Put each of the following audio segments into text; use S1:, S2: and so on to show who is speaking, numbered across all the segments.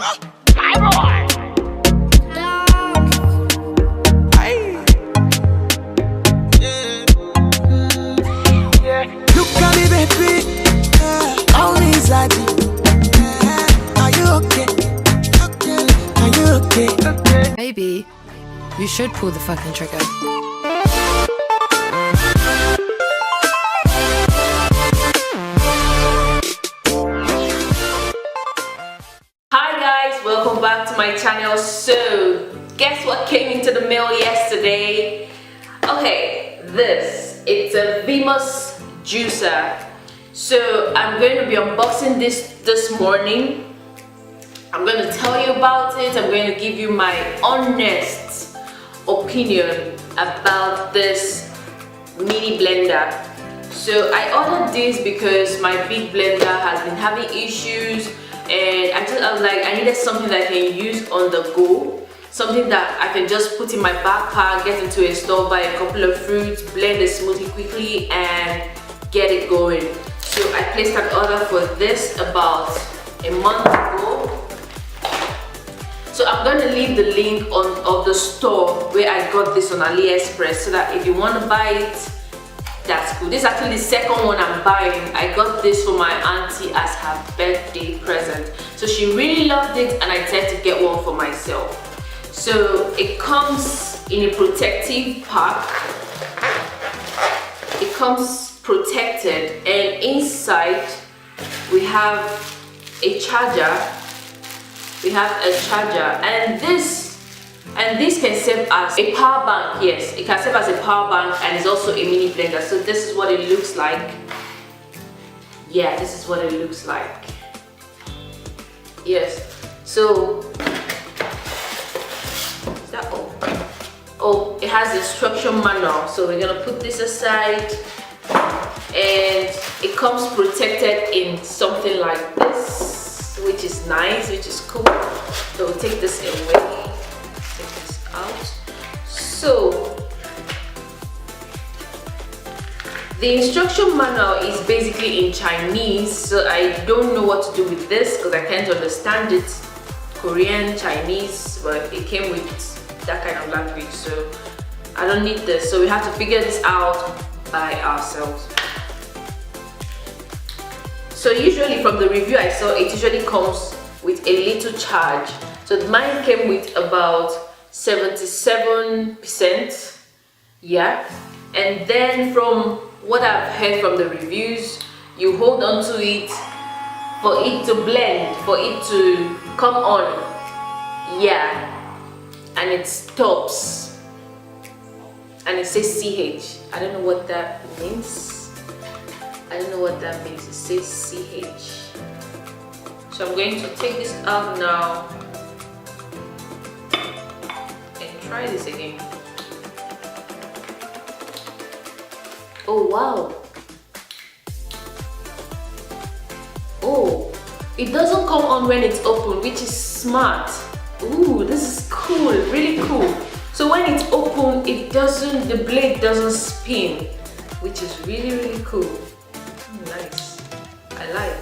S1: Look at me, baby. Only Zaddy. Are you okay? Are you okay?
S2: Maybe you should pull the fucking trigger.
S3: Hi guys, welcome back to my channel. So guess what came into the mail yesterday? Okay, it's a Vemos juicer. So I'm going to be unboxing this morning. I'm going to tell you about it. I'm going to give you my honest opinion about this mini blender. So I ordered this because my big blender has been having issues, and I was like, I needed something that I can use on the go. Something that I can just put in my backpack, get into a store, buy a couple of fruits, blend the smoothie quickly and get it going. So I placed an order for this about a month ago. So I'm going to leave the link of the store where I got this on Aliexpress, so that if you want to buy it, that's cool. This is actually the second one I'm buying. I got this for my auntie as her birthday present. So she really loved it and I decided to get one for myself. So it comes in a protective pack. It comes protected, and inside we have a charger. And this can serve as a power bank. Yes, it can serve as a power bank, and it's also a mini blender. So this is what it looks like. Yeah, this is what it looks like. Yes. So is that all? Oh, it has the instruction manual. So we're gonna put this aside, and it comes protected in something like this, which is nice, which is cool. So we'll take this away. Out. So the instruction manual is basically in Chinese, so I don't know what to do with this because I can't understand it. Korean, Chinese, but it came with that kind of language, so I don't need this. So we have to figure this out by ourselves. So usually from the review I saw, it usually comes with a little charge. So mine came with about 77%, yeah. And then from what I've heard from the reviews, you hold on to it for it to blend, for it to come on, yeah, and it stops, and it says CH. I don't know what that means. It says CH. So I'm going to take this out now. Try this again. Oh wow. Oh, it doesn't come on when it's open, which is smart. Ooh, this is cool, really cool. So when it's open, the blade doesn't spin, which is really cool. Nice. I like.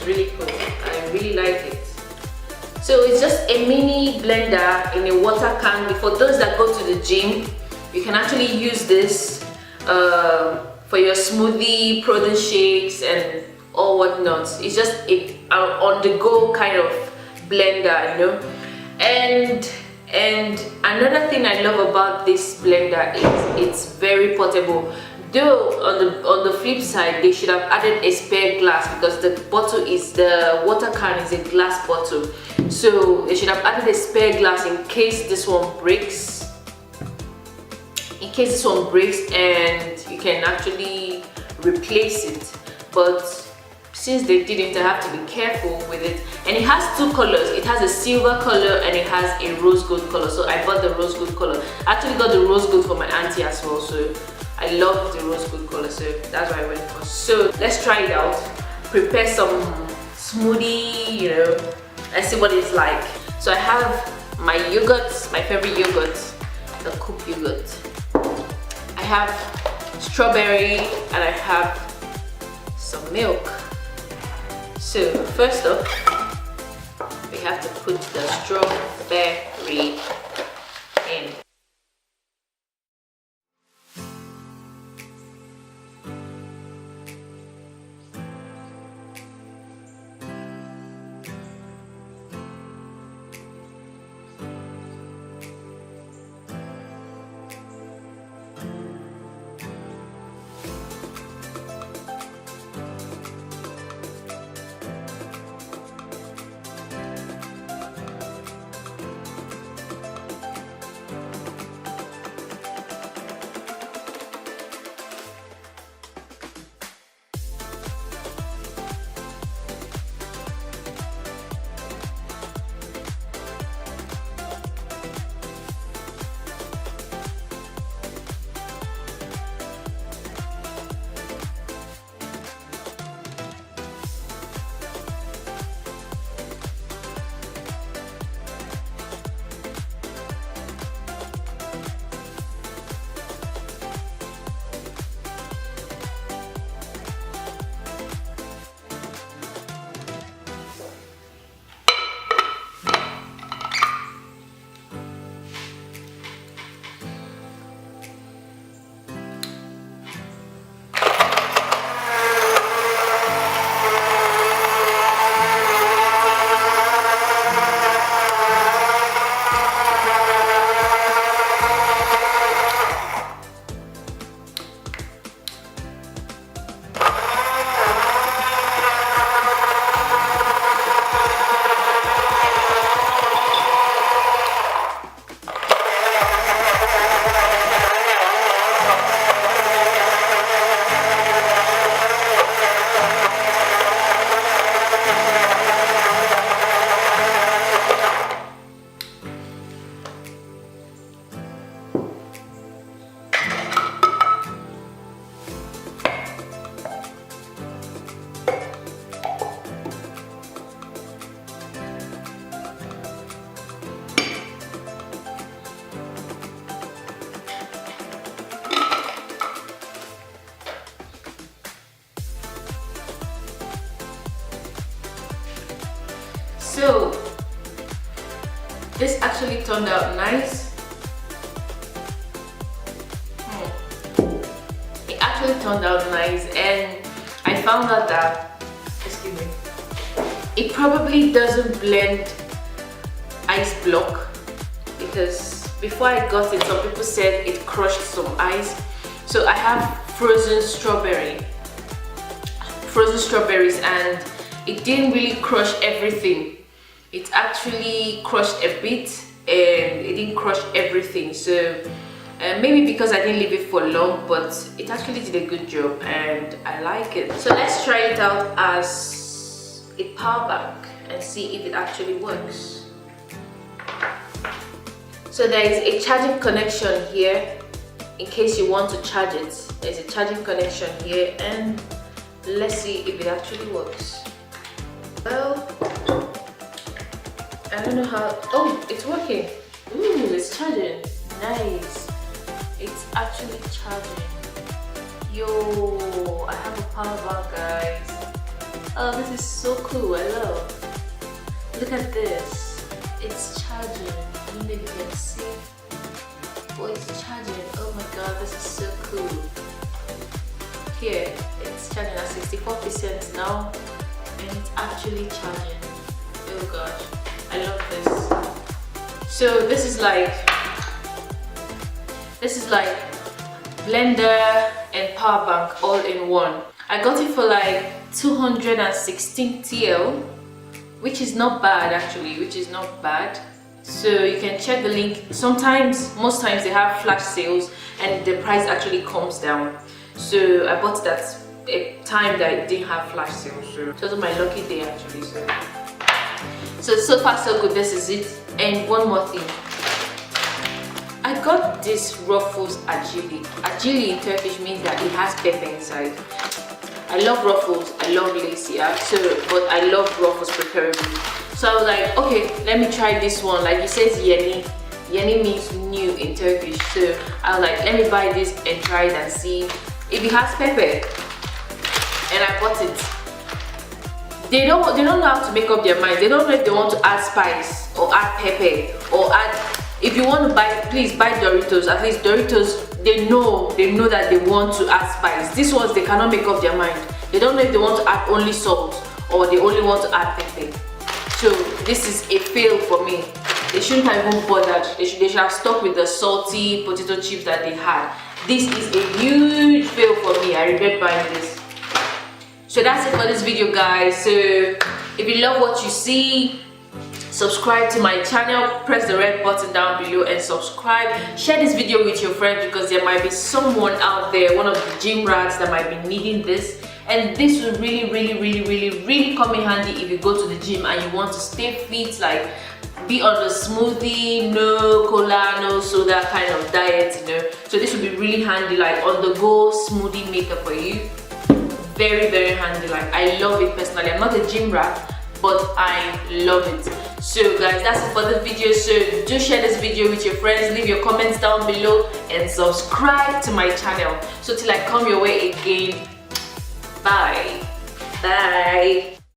S3: Really cool. I really like it. So it's just a mini blender in a water can. For those that go to the gym, you can actually use this for your smoothie, protein shakes, and all whatnot. It's just a on-the-go kind of blender, you know. And another thing I love about this blender is it's very portable. Though on the flip side, they should have added a spare glass, because the water can is a glass bottle. So they should have added a spare glass in case this one breaks. And you can actually replace it. But since they didn't, I have to be careful with it. And it has two colors. It has a silver color and it has a rose gold color. So I bought the rose gold color. I actually got the rose gold for my auntie as well. So I love the rose gold color, so that's why I went for. So let's try it out. Prepare some smoothie, you know, and see what it's like. So I have my yogurt, my favorite yogurt, the Coop yogurt. I have strawberry and I have some milk. So first up, we have to put the strawberry in. So this actually turned out nice. It actually turned out nice, and I found out that, excuse me, it probably doesn't blend ice block, because before I got it, some people said it crushed some ice. So I have frozen strawberries, and it didn't really crush everything. It actually crushed a bit, and it didn't crush everything. So maybe because I didn't leave it for long, but it actually did a good job, and I like it. So let's try it out as a power bank and see if it actually works. So there is a charging connection here in case you want to charge it. There's a charging connection here, and let's see if it actually works. Well, I don't know how. Oh, it's working. Ooh, it's charging. Nice. It's actually charging. Yo, I have a power bank, guys. Oh, this is so cool. I love. Look at this. It's charging. I don't know if you can see. Oh, it's charging. Oh my god, this is so cool. Here, it's charging at 64% now, and it's actually charging. Oh gosh, I love this. So this is like blender and power bank all in one. I got it for like 216 TL, which is not bad actually, which is not bad. So you can check the link. Sometimes, most times they have flash sales and the price actually comes down. So I bought that a time that it didn't have flash sales, so it was my lucky day actually. So far so good. This is it. And one more thing, I got this Ruffles ACILI. ACILI in Turkish means that it has pepper inside. I love Ruffles, I love lace, yeah. But I love Ruffles preferably. So I was like, okay, let me try this one. Like it says Nnany. Nnany means new in Turkish. So I was like, let me buy this and try it and see if it has pepper. and I bought it. They don't know how to make up their mind. They don't know if they want to add spice or add pepper or add. If you want to buy, please buy Doritos. At least Doritos, they know that they want to add spice. These ones, they cannot make up their mind. They don't know if they want to add only salt or they only want to add pepper. So this is a fail for me. They shouldn't have even bothered. They should have stuck with the salty potato chips that they had. This is a huge fail for me. I regret buying this. So that's it for this video, guys. So if you love what you see, subscribe to my channel, press the red button down below and subscribe. Share this video with your friends because there might be someone out there, one of the gym rats, that might be needing this. And this will really come in handy if you go to the gym and you want to stay fit, like be on the smoothie, no cola, no soda kind of diet, you know. So this will be really handy, like on the go smoothie maker for you. Very handy. Like, I love it personally. I'm not a gym rat, but I love it. So guys, that's it for the video. So do share this video with your friends, leave your comments down below and subscribe to my channel. So till I come your way again, bye.